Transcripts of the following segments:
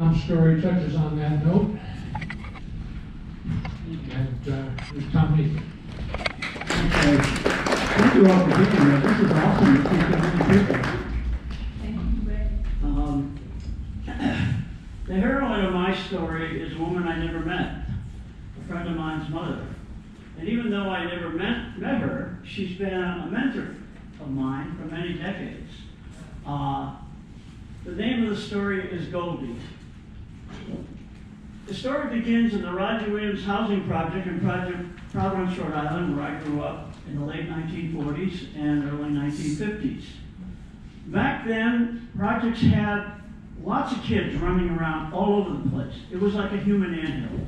Story touches on that note. And Tommy. Okay. Thank you all for being here. This is awesome to see so many people. The heroine of my story is a woman I never met, a friend of mine's mother. And even though I never met her, she's been a mentor of mine for many decades. The name of the story is Goldie. The story begins in the Roger Williams housing project in Providence, Rhode Island, where I grew up in the late 1940s and early 1950s. Back then, projects had lots of kids running around all over the place. It was like a human anthill.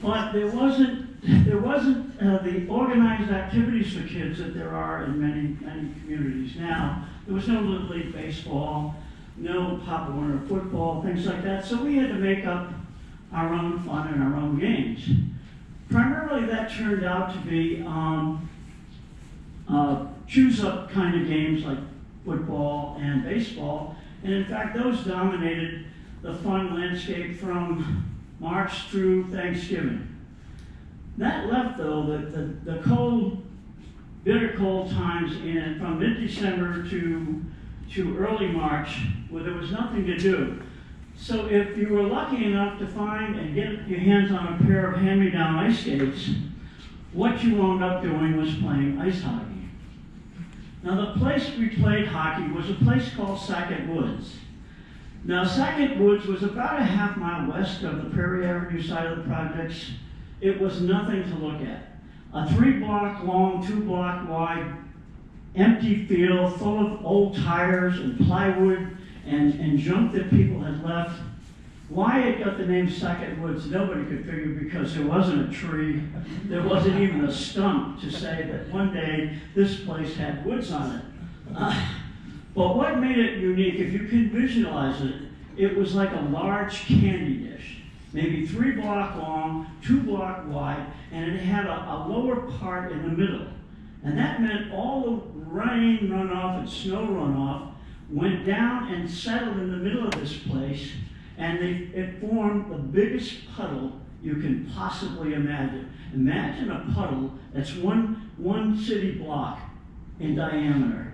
But there wasn't the organized activities for kids that there are in many communities now. There was no Little League baseball, no Pop Warner football, things like that. So we had to make up our own fun and our own games. Primarily that turned out to be choose-up kind of games like football and baseball. And in fact, those dominated the fun landscape from March through Thanksgiving. That left, though, the cold, bitter cold times from mid-December to early March, where there was nothing to do. So if you were lucky enough to find and get your hands on a pair of hand-me-down ice skates, what you wound up doing was playing ice hockey. Now the place we played hockey was a place called Sackett Woods. Now Sackett Woods was about a half-mile west of the Prairie Avenue side of the projects. It was nothing to look at. A 3-block long, 2-block wide, empty field full of old tires and plywood and junk that people had left. Why it got the name Sackett Woods, nobody could figure, because there wasn't a tree, there wasn't even a stump to say that one day this place had woods on it. But what made it unique, if you can visualize it, it was like a large candy dish, maybe 3-block long, 2-block wide, and it had a lower part in the middle. And that meant all the rain runoff and snow runoff went down and settled in the middle of this place, and it formed the biggest puddle you can possibly imagine. Imagine a puddle that's one city block in diameter.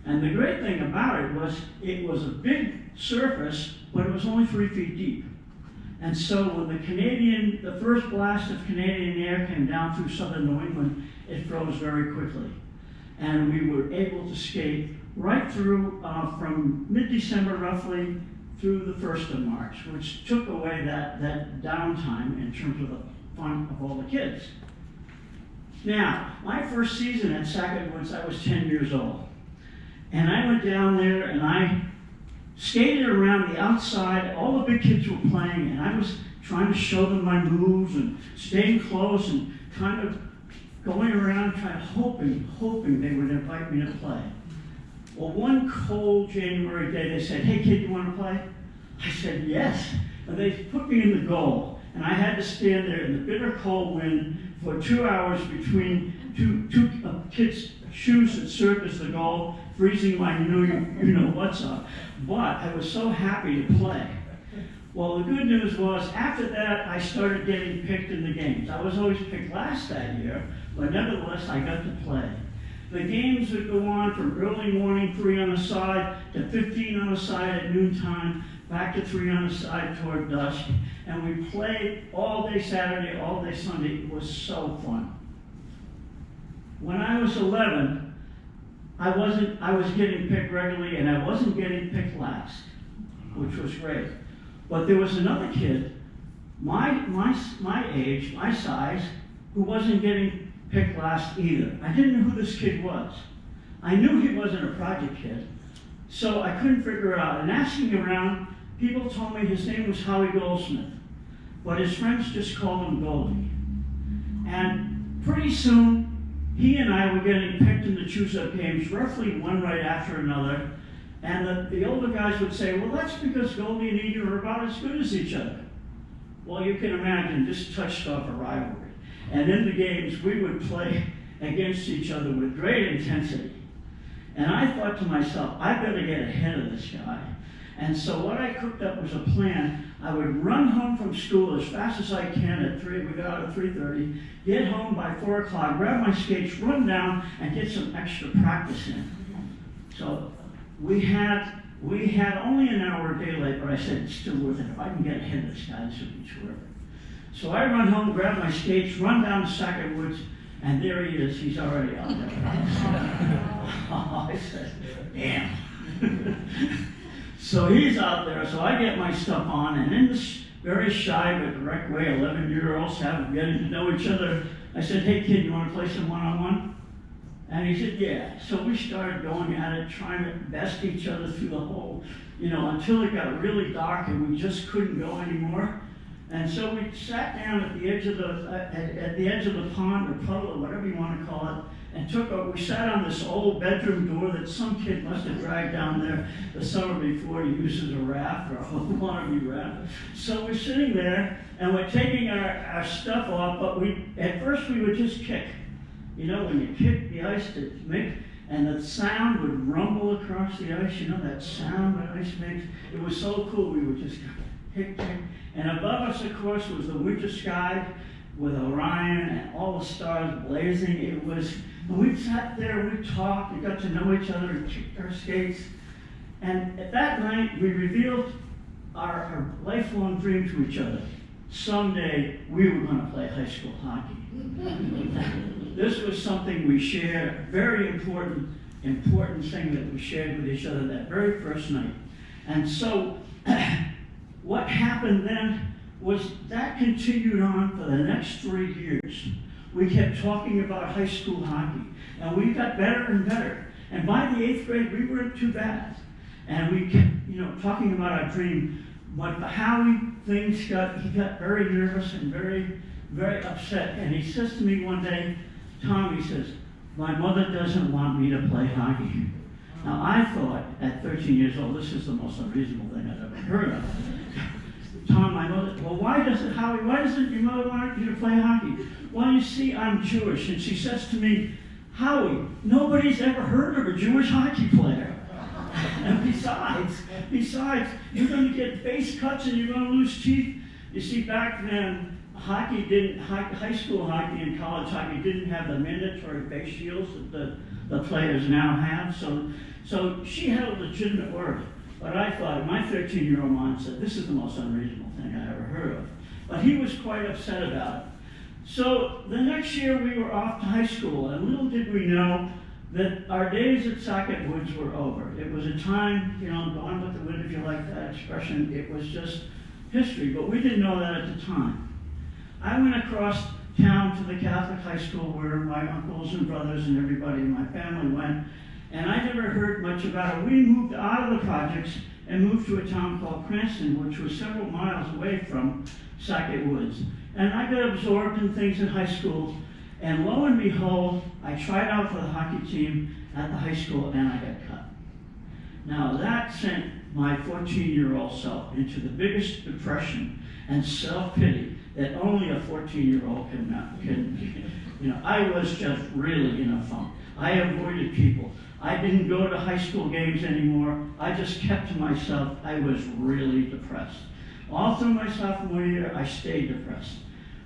And the great thing about it was a big surface, but it was only 3 feet deep. And so when the first blast of Canadian air came down through southern New England, it froze very quickly. And we were able to skate right through from mid-December roughly through the 1st of March, which took away that downtime in terms of the fun of all the kids. Now, my first season at Sackett Woods, I was 10 years old. And I went down there and I skated around the outside. All the big kids were playing, and I was trying to show them my moves and staying close and kind of going around hoping they would invite me to play. Well, one cold January day, they said, "Hey kid, you want to play?" I said, "Yes." And they put me in the goal, and I had to stand there in the bitter cold wind for 2 hours between two kids' shoes that served as the goal, freezing my you-know-what's up. But I was so happy to play. Well, the good news was, after that, I started getting picked in the games. I was always picked last that year, but nevertheless, I got to play. The games would go on from early morning, 3 on the side, to 15 on the side at noontime, back to 3 on the side toward dusk. And we played all day Saturday, all day Sunday. It was so fun. When I was 11, I was getting picked regularly, and I wasn't getting picked last, which was great. But there was another kid, my age, my size, who wasn't getting picked last either. I didn't know who this kid was. I knew he wasn't a project kid, so I couldn't figure it out. And asking around, people told me his name was Howie Goldsmith, but his friends just called him Goldie. And pretty soon, he and I were getting picked in the choose-up games, roughly one right after another. And the older guys would say, "Well, that's because Goldie and Egan are about as good as each other." Well, you can imagine, this touched off a rivalry. And in the games, we would play against each other with great intensity. And I thought to myself, I better get ahead of this guy. And so what I cooked up was a plan. I would run home from school as fast as I can at 3, we got out at 3:30, get home by 4 o'clock, grab my skates, run down, and get some extra practice in. So we had only an hour of daylight, but I said, it's still worth it. If I can get ahead of this guy, this would be terrific. So I run home, grab my skates, run down to Sackett Woods, and there he is. He's already out there. I said, damn. So he's out there, so I get my stuff on, and in this very shy but direct way 11-year-olds have getting to know each other, I said, hey kid, you want to play some one-on-one? And he said, yeah. So we started going at it, trying to best each other through the whole, until it got really dark and we just couldn't go anymore. And so we sat down at the edge of the pond or puddle or whatever you want to call it, and we sat on this old bedroom door that some kid must have dragged down there the summer before to use as a raft or a wannabe raft. So we're sitting there and we're taking our stuff off, but at first we would just kick. When you kick the ice and the sound would rumble across the ice, that sound that ice makes. It was so cool, we would just kick. And above us, of course, was the winter sky with Orion and all the stars blazing. And we sat there, we talked, we got to know each other and kicked our skates. And at that night, we revealed our lifelong dream to each other. Someday, we were going to play high school hockey. This was something we shared, very important thing that we shared with each other that very first night. And so, what happened then was that continued on for the next 3 years. We kept talking about high school hockey, and we got better and better. And by the 8th grade, we weren't too bad. And we kept, talking about our dream. But for Howie, he got very nervous and very, very upset. And he says to me one day, Tom, he says, my mother doesn't want me to play hockey. Now, I thought at 13 years old, this is the most unreasonable thing I've ever heard of. Tom, my mother, well, why doesn't your mother want you to play hockey? Well, you see, I'm Jewish. And she says to me, Howie, nobody's ever heard of a Jewish hockey player. And besides, you're going to get face cuts and you're going to lose teeth. You see, back then, high school hockey and college hockey didn't have the mandatory face shields that the players now have. So she had a legitimate word. But I thought, my 13-year-old mind said, this is the most unreasonable thing I ever heard of. But he was quite upset about it. So the next year we were off to high school, and little did we know that our days at Sackett Woods were over. It was a time, gone with the wind, if you like that expression. It was just history, but we didn't know that at the time. I went across town to the Catholic high school where my uncles and brothers and everybody in my family went, and I never heard much about it. We moved out of the projects and moved to a town called Cranston, which was several miles away from Sackett Woods. And I got absorbed in things in high school, and lo and behold, I tried out for the hockey team at the high school and I got cut. Now that sent my 14-year-old self into the biggest depression and self-pity that only a 14-year-old can. I was just really in a funk. I avoided people. I didn't go to high school games anymore. I just kept to myself. I was really depressed. All through my sophomore year, I stayed depressed.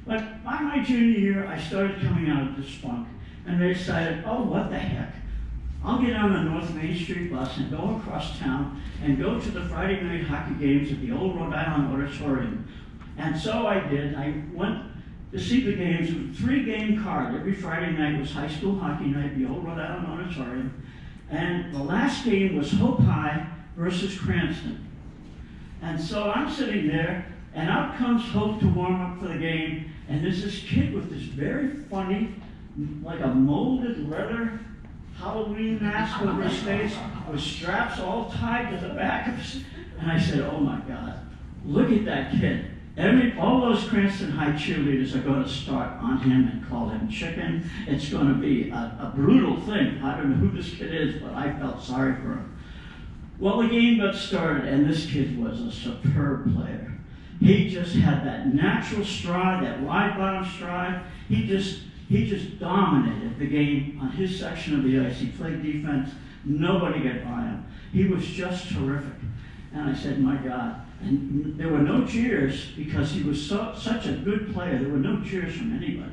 But by my junior year, I started coming out of this funk, and I decided, oh, what the heck? I'll get on the North Main Street bus and go across town and go to the Friday night hockey games at the old Rhode Island Auditorium. And so I did. I went to see the games with a 3-game card. Every Friday night was high school hockey night at the old Rhode Island Auditorium. And the last game was Hope High versus Cranston. And so I'm sitting there, and out comes Hope to warm up for the game, and there's this kid with this very funny, like a molded leather Halloween mask over his face, with straps all tied to the back of his. And I said, oh my God, look at that kid. All those Cranston High cheerleaders are going to start on him and call him chicken. It's going to be a brutal thing. I don't know who this kid is, but I felt sorry for him. Well, the game got started, and this kid was a superb player. He just had that natural stride, that wide bottom stride. He just dominated the game on his section of the ice. He played defense. Nobody got by him. He was just terrific. And I said, my God. And there were no cheers because he was such a good player. There were no cheers from anybody.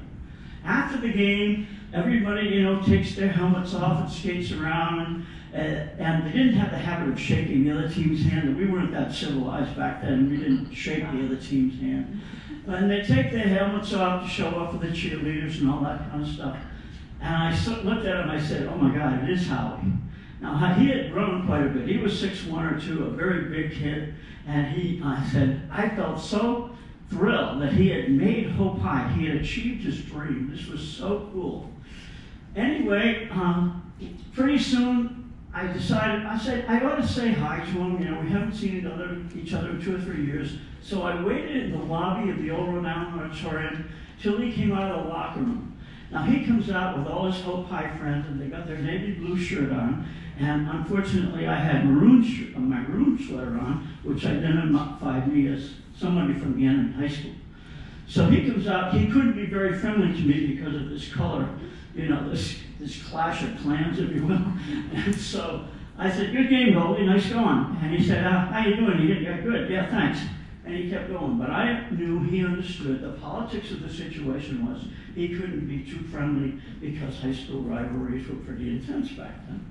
After the game, everybody, takes their helmets off and skates around. And they didn't have the habit of shaking the other team's hand. We weren't that civilized back then. We didn't shake the other team's hand. And they take their helmets off to show off for the cheerleaders and all that kind of stuff. And I looked at him, I said, oh my God, it is Howie. Now, he had grown quite a bit. He was 6'1" or 2", a very big kid. And I said, I felt so thrilled that he had made Hope High. He had achieved his dream. This was so cool. Anyway, pretty soon I decided, I said, I ought to say hi to him. We haven't seen each other in 2 or 3 years. So I waited in the lobby of the old Renown Auditorium till he came out of the locker room. Now he comes out with all his Hope High friends, and they got their navy blue shirt on. And unfortunately, I had my maroon sweater on, which identified me as somebody from the end of high school. So he comes out. He couldn't be very friendly to me because of this color, this clash of clans, if you will. And so I said, good game, Goldie, nice going. And he said, how you doing? Yeah, good. Yeah, thanks. And he kept going. But I knew he understood the politics of the situation was he couldn't be too friendly because high school rivalries were pretty intense back then.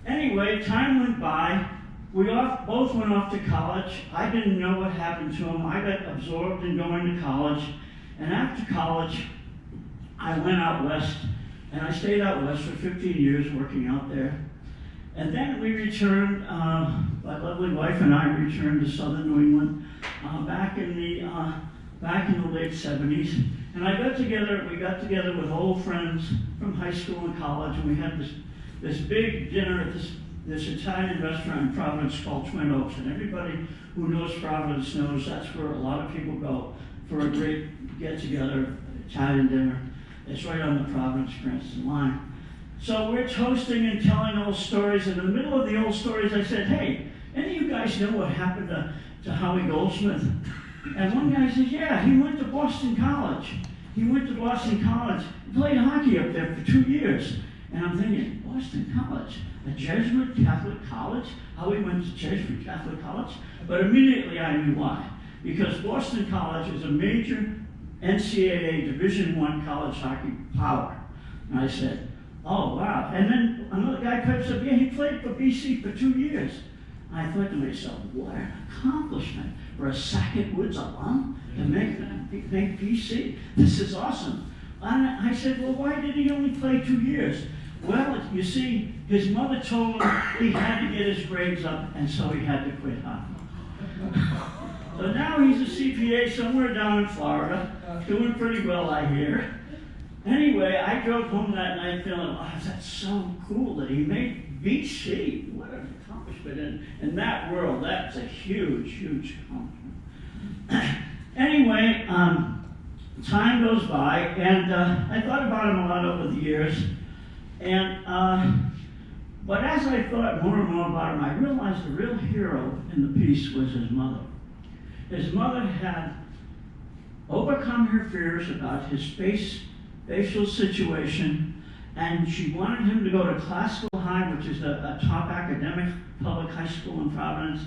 Anyway, time went by. We both went off to college. I didn't know what happened to him. I got absorbed in going to college. And after college, I went out west. And I stayed out west for 15 years working out there. And then we returned, my lovely wife and I returned to southern New England back in the late 70s. And we got together with old friends from high school and college, and we had this big dinner at this Italian restaurant in Providence called Twin Oaks. And everybody who knows Providence knows that's where a lot of people go for a great get-together, Italian dinner. It's right on the Providence-Cranston line. So we're toasting and telling old stories. In the middle of the old stories, I said, hey, any of you guys know what happened to Howie Goldsmith? And one guy says, yeah, he went to Boston College. He played hockey up there for 2 years. And I'm thinking, Boston College, a Jesuit Catholic college? Howie went to Jesuit Catholic college? But immediately I knew why. Because Boston College is a major NCAA Division I college hockey power. And I said, oh, wow. And then another guy pipes up, yeah, he played for BC for 2 years. I thought to myself, what an accomplishment for a Sackett Woods alum to make BC. This is awesome. And I said, well, why did he only play 2 years? Well, you see, his mother told him he had to get his grades up, and so he had to quit hockey. So now he's a CPA somewhere down in Florida, doing pretty well, I hear. Anyway, I drove home that night feeling, oh, that's so cool that he made BC. What an accomplishment. In that world, that's a huge, huge accomplishment. Anyway, time goes by, and I thought about him a lot over the years. But as I thought more and more about him, I realized the real hero in the piece was his mother. His mother had overcome her fears about his facial situation, and she wanted him to go to Classical High, which is a top academic public high school in Providence.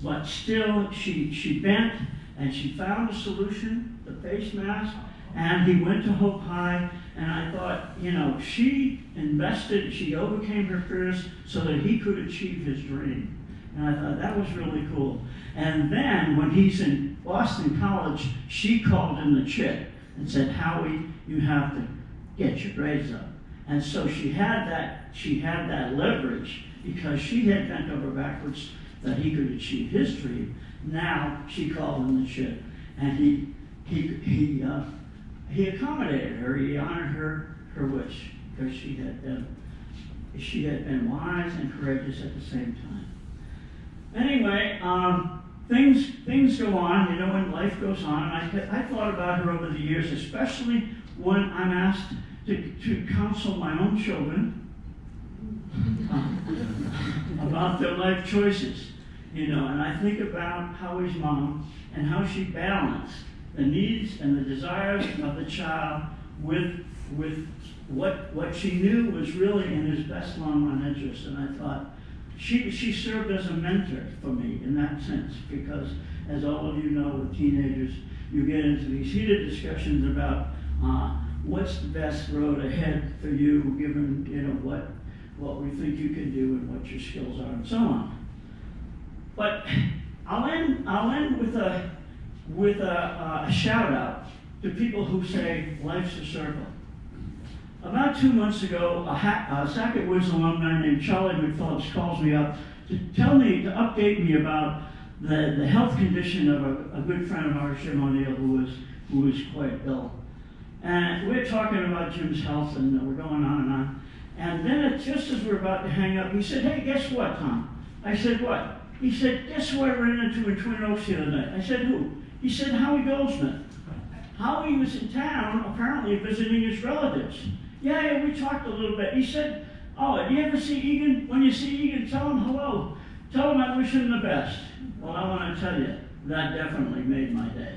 But still, she bent, and she found a solution, the face mask, and he went to Hope High. And I thought, she invested, she overcame her fears so that he could achieve his dream. And I thought that was really cool. And then when he's in Boston College, she called in the chit and said, Howie, you have to get your grades up. And so she had that leverage because she had bent over backwards that he could achieve his dream. Now she called in the chit, and he accommodated her. He honored her wish because she had been wise and courageous at the same time. Anyway, things go on, and life goes on. I thought about her over the years, especially when I'm asked to counsel my own children about their life choices. And I think about Howie's mom and how she balanced the needs and the desires of the child with what she knew was really in his best long-run interest. And I thought, she served as a mentor for me in that sense, because as all of you know, with teenagers, you get into these heated discussions about what's the best road ahead for you, given what we think you can do and what your skills are, and so on. But I'll end with a shout out to people who say life's a circle. About 2 months ago, a Sackett Woods alumni named Charlie McPhillips calls me up to update me about the health condition of a good friend of ours, Jim O'Neill, who was quite ill. And we're talking about Jim's health, and we're going on and on. And then just as we're about to hang up, he said, "Hey, guess what, Tom?" I said, "What?" He said, "Guess who I ran into in Twin Oaks the other night?" I said, "Who?" He said, "Howie Goldsmith." Howie was in town, apparently visiting his relatives. Yeah, we talked a little bit. He said, "Oh, do you ever see Egan? When you see Egan, tell him hello. Tell him I wish him the best." Well, I want to tell you, that definitely made my day.